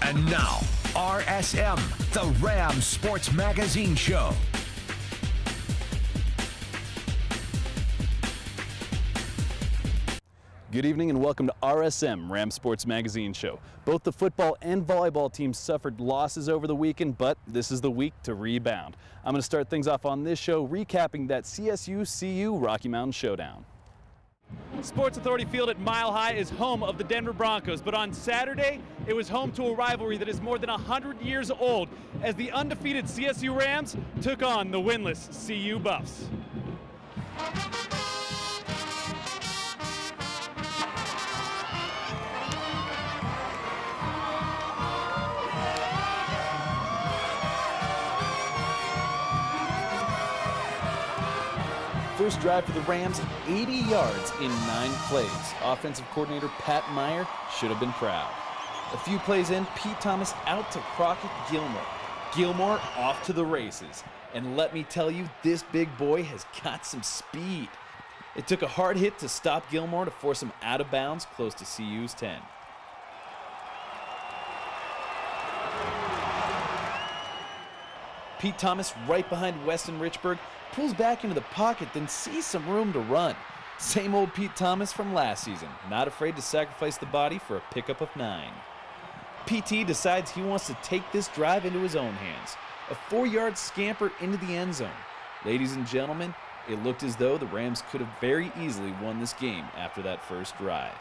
And now, RSM, the Rams Sports Magazine Show. Good evening and welcome to RSM, Rams Sports Magazine Show. Both the football and volleyball teams suffered losses over the weekend, but this is the week to rebound. I'm going to start things off on this show recapping that CSU-CU Rocky Mountain Showdown. Sports Authority Field at Mile High is home of the Denver Broncos, but on Saturday, it was home to a rivalry that is more than 100 years old as the undefeated CSU Rams took on the winless CU Buffs. First drive for the Rams, 80 yards in 9 plays. Offensive coordinator Pat Meyer should have been proud. A few plays in, Pete Thomas out to Crockett Gilmore. Gilmore off to the races. And let me tell you, this big boy has got some speed. It took a hard hit to stop Gilmore to force him out of bounds close to CU's 10. Pete Thomas right behind Weston Richburg, pulls back into the pocket, then sees some room to run. Same old Pete Thomas from last season, not afraid to sacrifice the body for a pickup of 9. PT decides he wants to take this drive into his own hands. A 4-yard scamper into the end zone. Ladies and gentlemen, it looked as though the Rams could have very easily won this game after that first drive.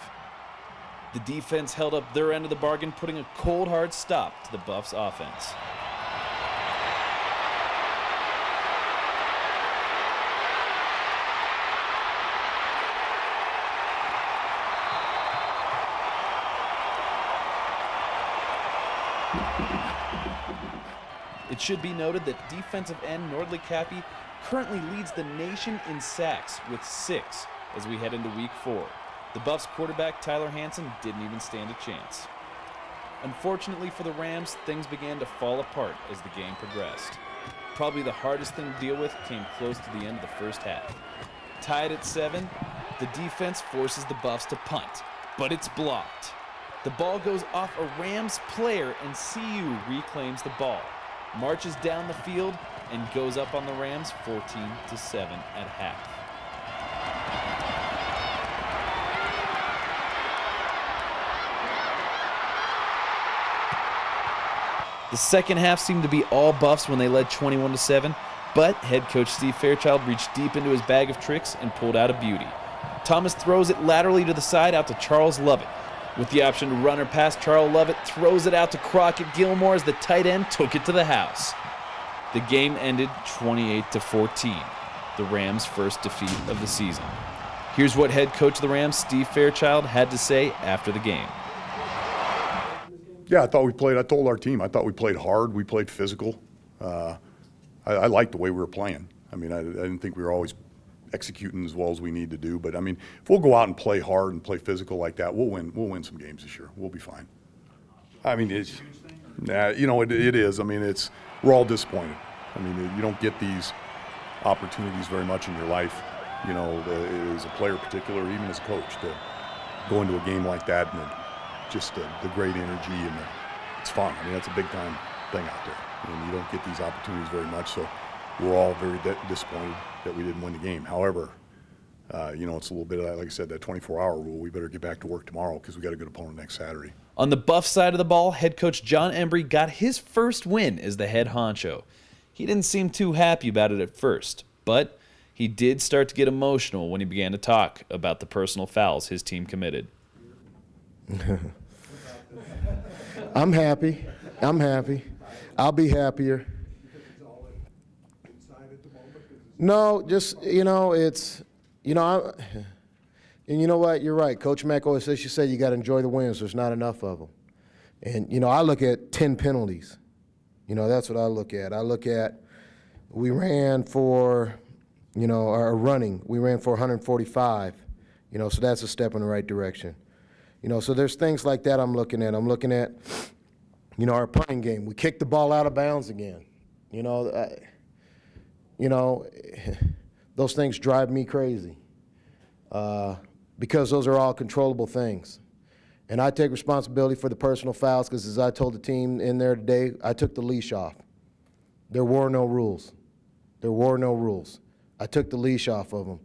The defense held up their end of the bargain, putting a cold hard stop to the Buffs offense. It should be noted that defensive end Nordley Cappy currently leads the nation in sacks with 6 as we head into week 4. The Buffs quarterback Tyler Hansen didn't even stand a chance. Unfortunately for the Rams, things began to fall apart as the game progressed. Probably the hardest thing to deal with came close to the end of the first half. Tied at 7, the defense forces the Buffs to punt, but it's blocked. The ball goes off a Rams player and CU reclaims the ball, marches down the field, and goes up on the Rams 14-7 at half. The second half seemed to be all Buffs when they led 21-7, but head coach Steve Fairchild reached deep into his bag of tricks and pulled out a beauty. Thomas throws it laterally to the side out to Charles Lovett. With the option to run or pass, Charles Lovett throws it out to Crockett Gilmore as the tight end took it to the house. The game ended 28-14, the Rams' first defeat of the season. Here's what head coach of the Rams, Steve Fairchild, had to say after the game. Yeah, I told our team, I thought we played hard, we played physical. I liked the way we were playing. I mean, I didn't think we were always executing as well as we need to do. But I mean, if we'll go out and play hard and play physical like that, we'll win. We'll win some games this year. We'll be fine. I mean, it is. I mean, we're all disappointed. I mean, you don't get these opportunities very much in your life, as a player particular, or even as a coach, to go into a game like that and just the great energy and it's fun. I mean, that's a big time thing out there. And you don't get these opportunities very much, so we're all very disappointed that we didn't win the game. However, it's a little bit of, like I said, that 24-hour rule. We better get back to work tomorrow because we got a good opponent next Saturday. On the Buff side of the ball, head coach John Embry got his first win as the head honcho. He didn't seem too happy about it at first, but he did start to get emotional when he began to talk about the personal fouls his team committed. I'm happy. I'll be happier. No, just, it's, and you know what? You're right. Coach Mack always says, you got to enjoy the wins. There's not enough of them. And, I look at 10 penalties. That's what I look at. I look at, we ran for, our running. We ran for 145, so that's a step in the right direction. So there's things like that I'm looking at. I'm looking at, our punting game. We kicked the ball out of bounds again. Those things drive me crazy because those are all controllable things. And I take responsibility for the personal fouls because, as I told the team in there today, I took the leash off. There were no rules. There were no rules. I took the leash off of them.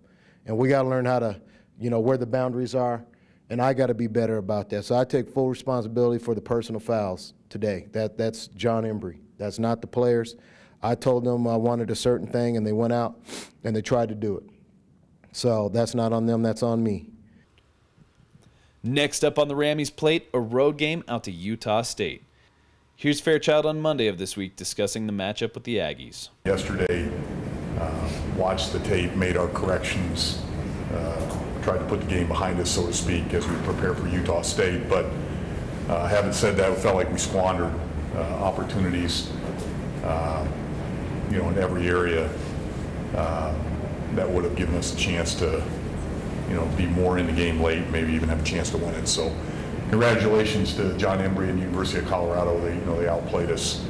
And we got to learn how to, where the boundaries are, and I got to be better about that. So I take full responsibility for the personal fouls today. That's John Embry. That's not the players. I told them I wanted a certain thing, and they went out and they tried to do it. So that's not on them, that's on me. Next up on the Rammies' plate, a road game out to Utah State. Here's Fairchild on Monday of this week discussing the matchup with the Aggies. Yesterday, watched the tape, made our corrections, tried to put the game behind us, so to speak, as we prepare for Utah State. But having said that, we felt like we squandered opportunities, in every area that would have given us a chance to, be more in the game late, maybe even have a chance to win it. So congratulations to John Embry and University of Colorado. They outplayed us.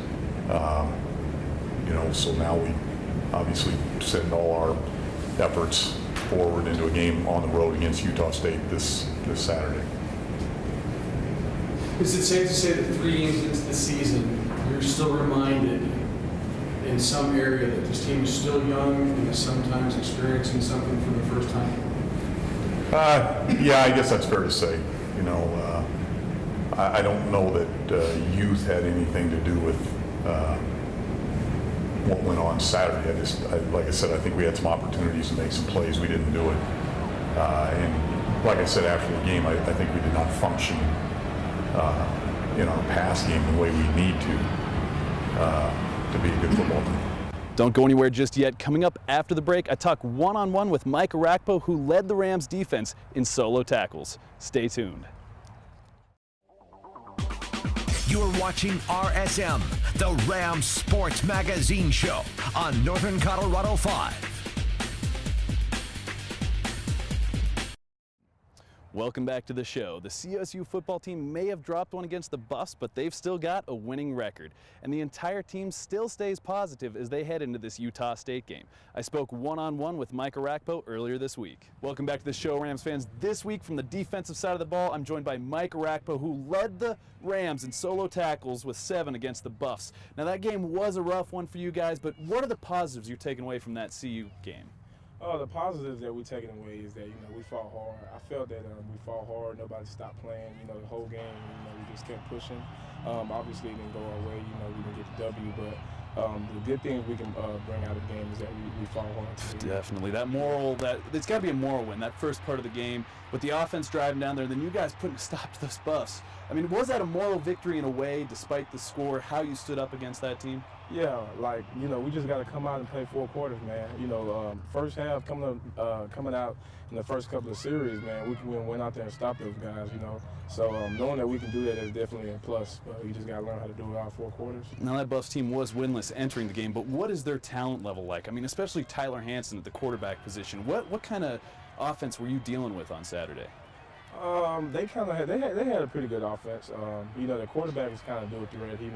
So now we obviously send all our efforts forward into a game on the road against Utah State this Saturday. Is it safe to say that 3 games into the season, you're still reminded in some area that this team is still young and is sometimes experiencing something for the first time? Yeah, I guess that's fair to say. I don't know that youth had anything to do with what went on Saturday. Like I said, I think we had some opportunities to make some plays. We didn't do it. And like I said after the game, I think we did not function in our pass game the way we need to be a good football team. Don't go anywhere just yet. Coming up after the break, I talk one-on-one with Mike Arakpo, who led the Rams defense in solo tackles. Stay tuned. You're watching RSM, the Rams Sports Magazine Show on Northern Colorado 5. Welcome back to the show. The CSU football team may have dropped one against the Buffs, but they've still got a winning record. And the entire team still stays positive as they head into this Utah State game. I spoke one-on-one with Mike Arakpo earlier this week. Welcome back to the show, Rams fans. This week from the defensive side of the ball, I'm joined by Mike Arakpo, who led the Rams in solo tackles with 7 against the Buffs. Now that game was a rough one for you guys, but what are the positives you're taking away from that CU game? The positives that we're taking away is that, we fought hard. I felt that we fought hard. Nobody stopped playing, the whole game. We just kept pushing. Obviously, it didn't go our way. We didn't get the W, but the good things we can bring out of the game is that we fought hard. Definitely. It's got to be a moral win, that first part of the game, with the offense driving down there, then you guys putting a stop to those Buffs. I mean, was that a moral victory in a way, despite the score, how you stood up against that team? Yeah, we just got to come out and play 4 quarters, man. First half coming out in the first couple of series, man, we went out there and stopped those guys, So knowing that we can do that is definitely a plus, but we just got to learn how to do it out 4 quarters. Now that Buffs team was winless entering the game, but what is their talent level like? I mean, especially Tyler Hansen at the quarterback position. What kind of offense were you dealing with on Saturday? They had a pretty good offense. The quarterback was kind of do it threat. He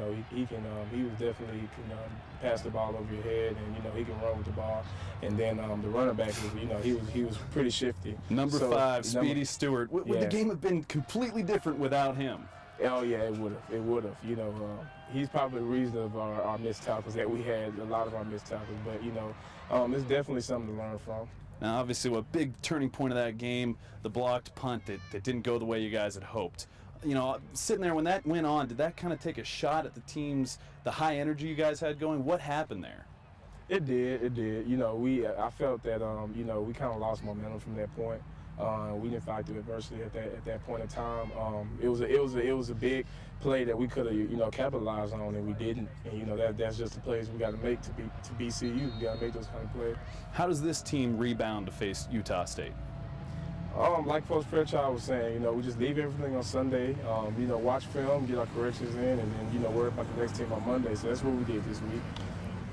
pass the ball over your head, and he can run with the ball. And then the running back was, he was pretty shifty. Number 5, Speedy Stewart. Would the game have been completely different without him? Oh yeah, it would have. He's probably the reason of our missed tackles that we had. A lot of our missed tackles, but it's definitely something to learn from. Now, obviously, a big turning point of that game, the blocked punt that didn't go the way you guys had hoped. Sitting there when that went on, did that kind of take a shot at the high energy you guys had going? What happened there? It did. I felt that, we kind of lost momentum from that point. We didn't fight through adversity at that point in time. It was a big play that we could have capitalized on, and we didn't. And that's just the plays we got to make to be CU. We got to make those kind of plays. How does this team rebound to face Utah State? Like Coach Fairchild was saying, we just leave everything on Sunday. Watch film, get our corrections in, and then worry about the next team on Monday. So that's what we did this week.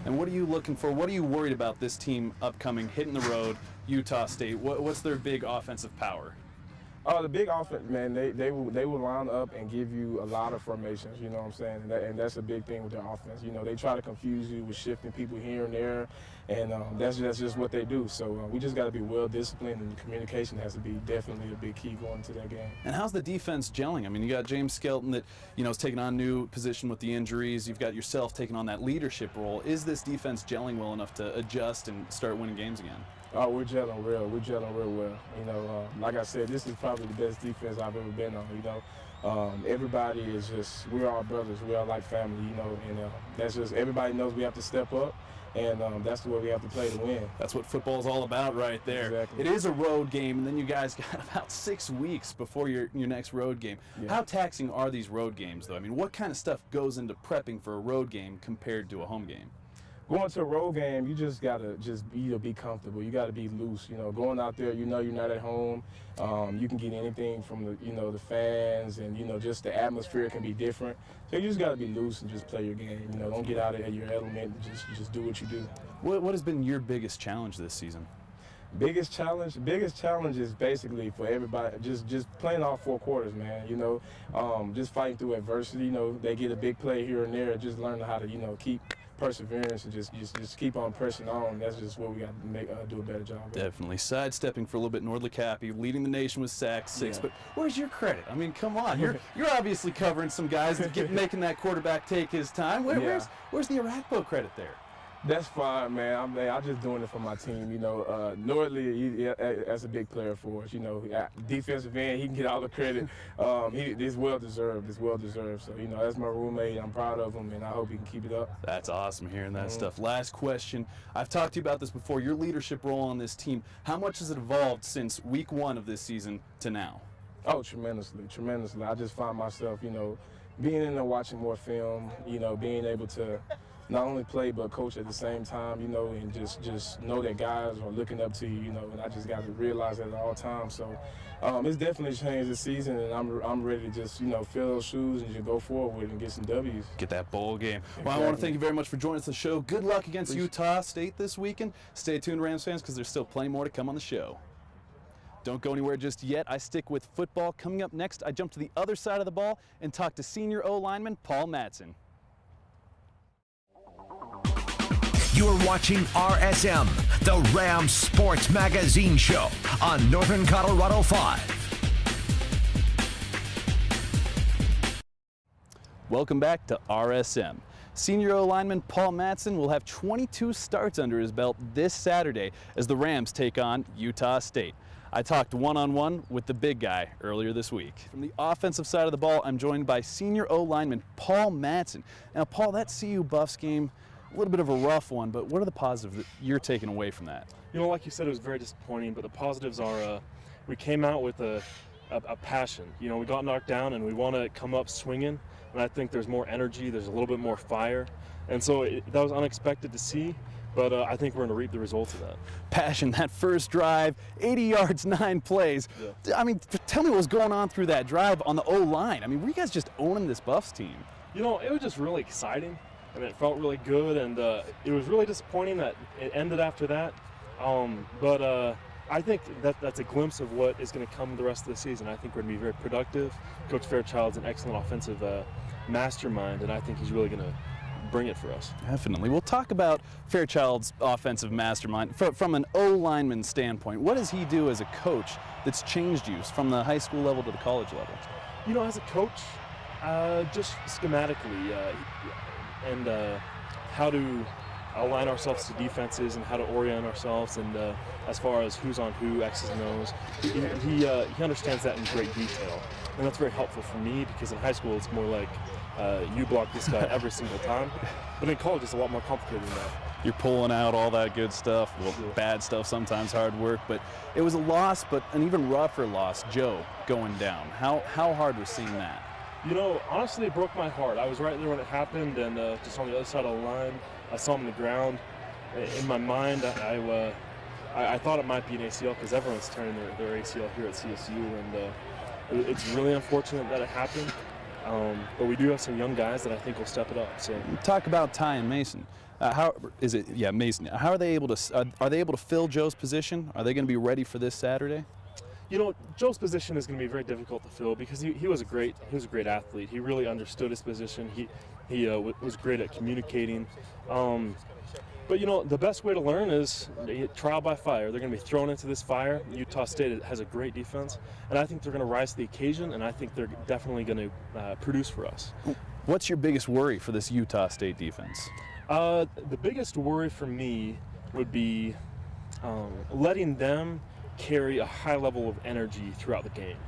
And what are you looking for? What are you worried about this team upcoming, hitting the road, Utah State? What's their big offensive power? The big offense, man, they will line up and give you a lot of formations, you know what I'm saying? And that's a big thing with their offense. You know, they try to confuse you with shifting people here and there, and that's just what they do. So we just got to be well-disciplined, and communication has to be definitely a big key going into that game. And how's the defense gelling? I mean, you got James Skelton that, you know, is taking on a new position with the injuries. You've got yourself taking on that leadership role. Is this defense gelling well enough to adjust and start winning games again? Oh, we're gelling real well. You know, like I said, this is probably the best defense I've ever been on, you know. Everybody is just, we're all brothers, we're all like family, you know, and that's just, everybody knows we have to step up, and that's the way we have to play to win. That's what football's all about right there. Exactly. It is a road game, and then you guys got about 6 weeks before your next road game. Yeah. How taxing are these road games, though? I mean, what kind of stuff goes into prepping for a road game compared to a home game? Going to a road game, you just gotta be comfortable. You gotta be loose. You know, going out there, you know you're not at home. You can get anything from the fans, and just the atmosphere can be different. So you just gotta be loose and just play your game. You know, don't get out of your element. Just do what you do. What has been your biggest challenge this season? Biggest challenge is basically for everybody just playing all 4 quarters, man. You know, just fighting through adversity. You know, they get a big play here and there, just learning how to keep perseverance and just keep on pressing on. That's just what we got to do a better job of. Definitely. Sidestepping for a little bit, Nordley Cappy, leading the nation with sacks, 6. Yeah. But where's your credit? I mean, come on. You're obviously covering some guys, making that quarterback take his time. Where's the Arakpo credit there? That's fine, man. I'm just doing it for my team. You know, Nordley, that's a big player for us. You know, defensive end, he can get all the credit. It's well deserved. It's well deserved. So, that's my roommate. I'm proud of him, and I hope he can keep it up. That's awesome hearing that stuff. Last question. I've talked to you about this before. Your leadership role on this team. How much has it evolved since week 1 of this season to now? Oh, tremendously. I just find myself, being in there watching more film. Being able to not only play but coach at the same time, and just know that guys are looking up to you, and I just got to realize that at all times. So it's definitely changed this season, and I'm ready to just, fill those shoes and just go forward and get some W's. Get that bowl game. Exactly. Well, I want to thank you very much for joining us on the show. Good luck against Utah State this weekend. Stay tuned, Rams fans, because there's still plenty more to come on the show. Don't go anywhere just yet. I stick with football. Coming up next, I jump to the other side of the ball and talk to senior O-lineman Paul Mattson. You're watching RSM, the Rams Sports Magazine Show on Northern Colorado 5. Welcome back to RSM. Senior O-lineman Paul Mattson will have 22 starts under his belt this Saturday as the Rams take on Utah State. I talked one-on-one with the big guy earlier this week. From the offensive side of the ball, I'm joined by senior O-lineman Paul Mattson. Now, Paul, that CU Buffs game, a little bit of a rough one, but what are the positives that you're taking away from that? Like you said, it was very disappointing, but the positives are we came out with a passion. We got knocked down and we want to come up swinging, and I think there's more energy, there's a little bit more fire, and so that was unexpected to see, but I think we're going to reap the results of that. Passion, that first drive, 80 yards, 9 plays. Yeah. I mean, tell me what was going on through that drive on the O-line. I mean, were you guys just owning this Buffs team? It was just really exciting. And it felt really good, and it was really disappointing that it ended after that. But I think that's a glimpse of what is going to come the rest of the season. I think we're going to be very productive. Coach Fairchild's an excellent offensive mastermind, and I think he's really going to bring it for us. Definitely. We'll talk about Fairchild's offensive mastermind from an O-lineman standpoint. What does he do as a coach that's changed you from the high school level to the college level? As a coach, just schematically, and how to align ourselves to defenses and how to orient ourselves, and as far as who's on who, X's and O's, he understands that in great detail, and that's very helpful for me because in high school it's more like you block this guy every single time, but in college it's a lot more complicated than that. You're pulling out all that good stuff, bad stuff, sometimes hard work, but it was a loss, but an even rougher loss, Joe going down. How hard was seeing that? Honestly, it broke my heart. I was right there when it happened, and just on the other side of the line, I saw him on the ground. In my mind, I thought it might be an ACL because everyone's turning their ACL here at CSU, and it's really unfortunate that it happened. But we do have some young guys that I think will step it up. So talk about Ty and Mason. How is it? Yeah, Mason. How are they able to? Are they able to fill Joe's position? Are they going to be ready for this Saturday? You know, Joe's position is going to be very difficult to fill because he was a great athlete. He really understood his position. He was great at communicating. But you know, the best way to learn is trial by fire. They're going to be thrown into this fire. Utah State has a great defense, and I think they're going to rise to the occasion, and I think they're definitely going to produce for us. What's your biggest worry for this Utah State defense? The biggest worry for me would be letting them carry a high level of energy throughout the game.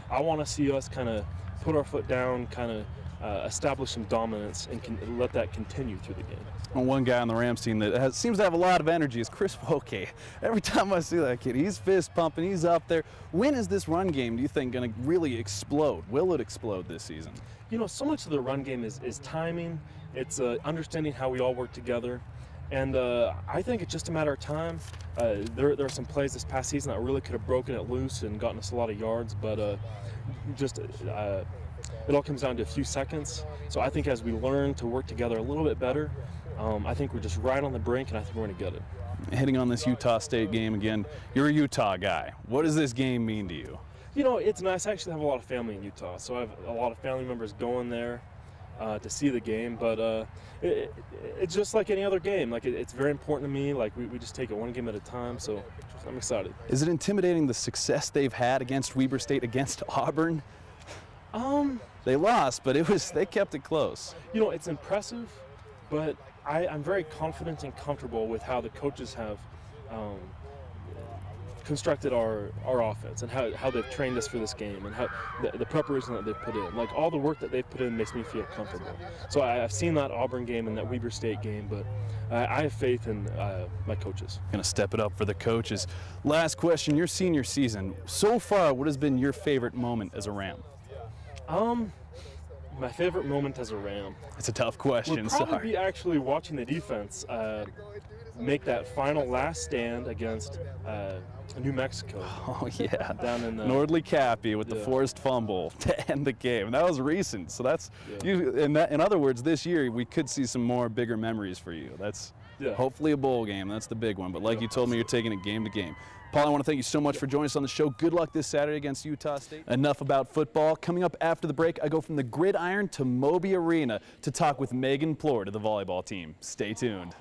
I want to see us kind of put our foot down, kind of establish some dominance, and let that continue through the game. Well, one guy on the Rams team that seems to have a lot of energy is Chris Woke. Every time I see that kid, he's fist pumping, he's up there. When is this run game, do you think, going to really explode? Will it explode this season? You know, so much of the run game is timing. It's understanding how we all work together. And I think it's just a matter of time. There are some plays this past season that really could have broken it loose and gotten us a lot of yards, but it all comes down to a few seconds. So I think as we learn to work together a little bit better, I think we're just right on the brink, and I think we're going to get it. Heading on this Utah State game again, you're a Utah guy. What does this game mean to you? You know, it's nice. I actually have a lot of family in Utah, so I have a lot of family members going there to see the game, but it's just like any other game. Like it's very important to me. Like we just take it one game at a time, so I'm excited. Is it intimidating, the success they've had against Weber State, against Auburn? They lost, but they kept it close. You know, it's impressive, but I'm very confident and comfortable with how the coaches have constructed our offense and how they've trained us for this game and how the preparation that they've put in. Like all the work that they've put in makes me feel comfortable. So I've seen that Auburn game and that Weber State game, but I have faith in my coaches. Going to step it up for the coaches. Last question, your senior season. So far, what has been your favorite moment as a Ram? My favorite moment as a Ram. It's a tough question, would probably be actually watching the defense make that final last stand against New Mexico. Oh yeah, down in Nordley Cappy with the forced fumble to end the game. That was recent, so that's in other words, this year we could see some more bigger memories for you. That's hopefully a bowl game. That's the big one. But like you told me, you're taking it game to game. Paul, I want to thank you so much for joining us on the show. Good luck this Saturday against Utah State. Enough about football. Coming up after the break, I go from the gridiron to Moby Arena to talk with Megan Plord of the volleyball team. Stay tuned.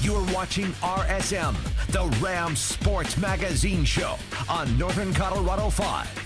You're watching RSM, the Rams Sports Magazine Show on Northern Colorado 5.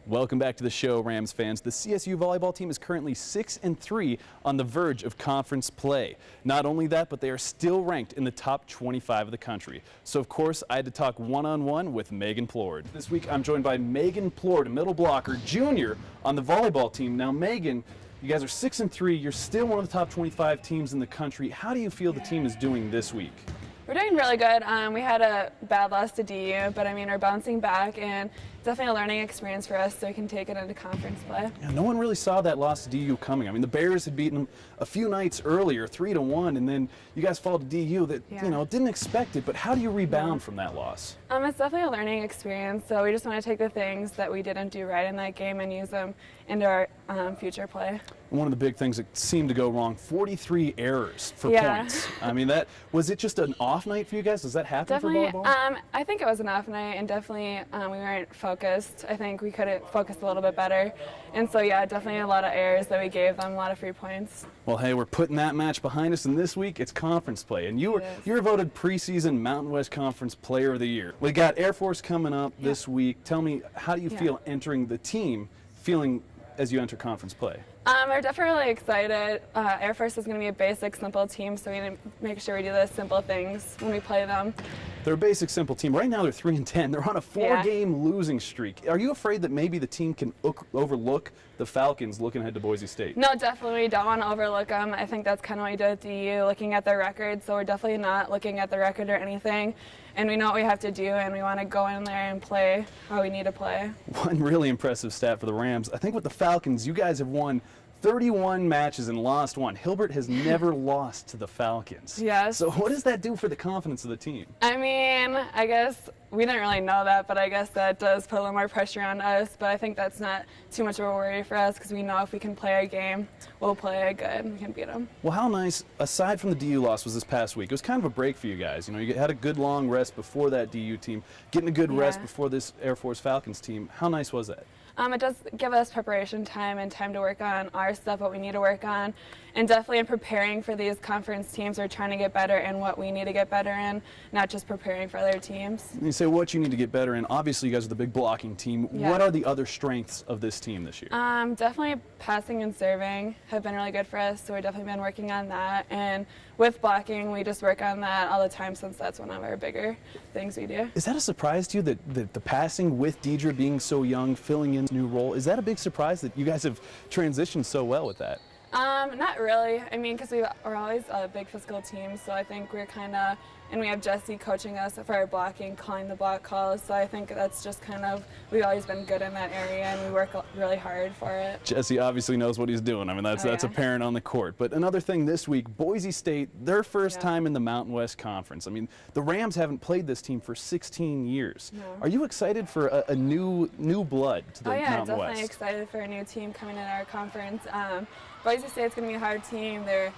Welcome back to the show, Rams fans. The CSU volleyball team is currently 6-3 on the verge of conference play. Not only that, but they are still ranked in the top 25 of the country. So, of course, I had to talk one-on-one with Megan Plord. This week, I'm joined by Megan Plord, a middle blocker, junior on the volleyball team. Now, Megan, you guys are 6-3. You're still one of the top 25 teams in the country. How do you feel the team is doing this week? We're doing really good. We had a bad loss to DU, but I mean, we're bouncing back, and definitely a learning experience for us so we can take it into conference play. Yeah, no one really saw that loss to DU coming. I mean, the Bears had beaten them a few nights earlier, 3-1, and then you guys fall to DU that, you know, didn't expect it, but how do you rebound from that loss? It's definitely a learning experience, so we just want to take the things that we didn't do right in that game and use them into our future play. One of the big things that seemed to go wrong, 43 errors for points. I mean, was it just an off night for you guys? Does that happen for volleyball? I think it was an off night, and definitely we weren't focused. I think we could have focused a little bit better. And so, yeah, definitely a lot of errors that we gave them, a lot of free points. Well, hey, we're putting that match behind us, and this week it's conference play. And you were voted preseason Mountain West Conference Player of the Year. We got Air Force coming up this week. Tell me, how do you feel entering the team, feeling as you enter conference play? We're definitely really excited. Air Force is going to be a basic, simple team, so we need to make sure we do the simple things when we play them. They're a basic, simple team. Right now they're 3-10. They're on a 4-game losing streak. Are you afraid that maybe the team can overlook the Falcons looking ahead to Boise State? No, definitely we don't want to overlook them. I think that's kind of what we did at DU, looking at their record. So we're definitely not looking at the record or anything. And we know what we have to do, and we want to go in there and play how we need to play. One really impressive stat for the Rams. I think with the Falcons, you guys have won 31 matches and lost 1. Hilbert has never lost to the Falcons. Yes. So what does that do for the confidence of the team? I mean, I guess we didn't really know that, but I guess that does put a little more pressure on us. But I think that's not too much of a worry for us because we know if we can play our game, we'll play it good and we can beat them. Well, how nice, aside from the DU loss, was this past week? It was kind of a break for you guys. You know, you had a good long rest before that DU team, getting a good rest before this Air Force Falcons team. How nice was that? It does give us preparation time and time to work on our stuff, what we need to work on. And definitely in preparing for these conference teams, we're trying to get better in what we need to get better in, not just preparing for other teams. You say what you need to get better in. Obviously, you guys are the big blocking team. Yeah. What are the other strengths of this team this year? Definitely passing and serving have been really good for us, so we've definitely been working on that. And with blocking, we just work on that all the time since that's one of our bigger things we do. Is that a surprise to you that the passing with Deidre being so young, filling in a new role, is that a big surprise that you guys have transitioned so well with that? Not really. I mean, because we're always a big physical team, so I think we're kind of, and we have Jesse coaching us for our blocking, calling the block calls, so I think that's just kind of, we've always been good in that area, and we work really hard for it. Jesse obviously knows what he's doing. I mean, that's apparent on the court. But another thing this week, Boise State, their first time in the Mountain West Conference. I mean, the Rams haven't played this team for 16 years. No. Are you excited for a new blood to the Mountain West? Definitely excited for a new team coming in our conference. Boise State's going to be a hard team. They're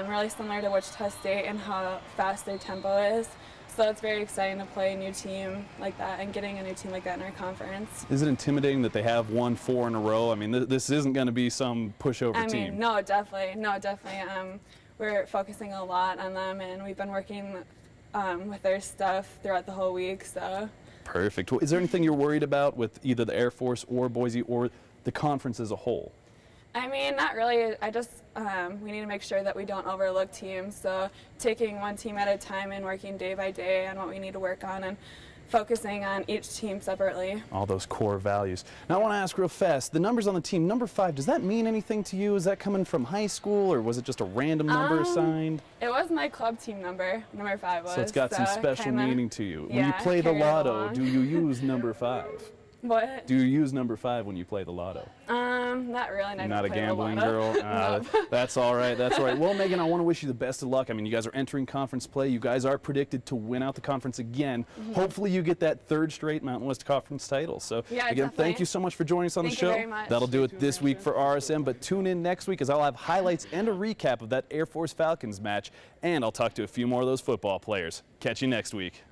really similar to Wichita State and how fast their tempo is. So it's very exciting to play a new team like that and getting a new team like that in our conference. Is it intimidating that they have won 4 in a row? I mean, this isn't going to be some pushover team. No, definitely. No, definitely. We're focusing a lot on them, and we've been working with their stuff throughout the whole week. So. Perfect. Well, is there anything you're worried about with either the Air Force or Boise or the conference as a whole? I mean, not really. I just, we need to make sure that we don't overlook teams. So taking one team at a time and working day by day on what we need to work on and focusing on each team separately. All those core values. Now I want to ask real fast, the numbers on the team, number 5, does that mean anything to you? Is that coming from high school or was it just a random number assigned? It was my club team number 5 was. So it's got some special meaning to you. When you Yeah, play the carry it lotto, along. do you use number 5? What? Do you use number 5 when you play the lotto? Not really. You're not a gambling girl? No. That's all right. That's all right. Well, Megan, I want to wish you the best of luck. I mean, you guys are entering conference play. You guys are predicted to win out the conference again. Hopefully you get that 3rd straight Mountain West Conference title. So, Yeah, again, definitely. thank you so much for joining us on the Thank show. you very much. That'll do it this week for RSM, but tune in next week as I'll have highlights and a recap of that Air Force Falcons match, and I'll talk to a few more of those football players. Catch you next week.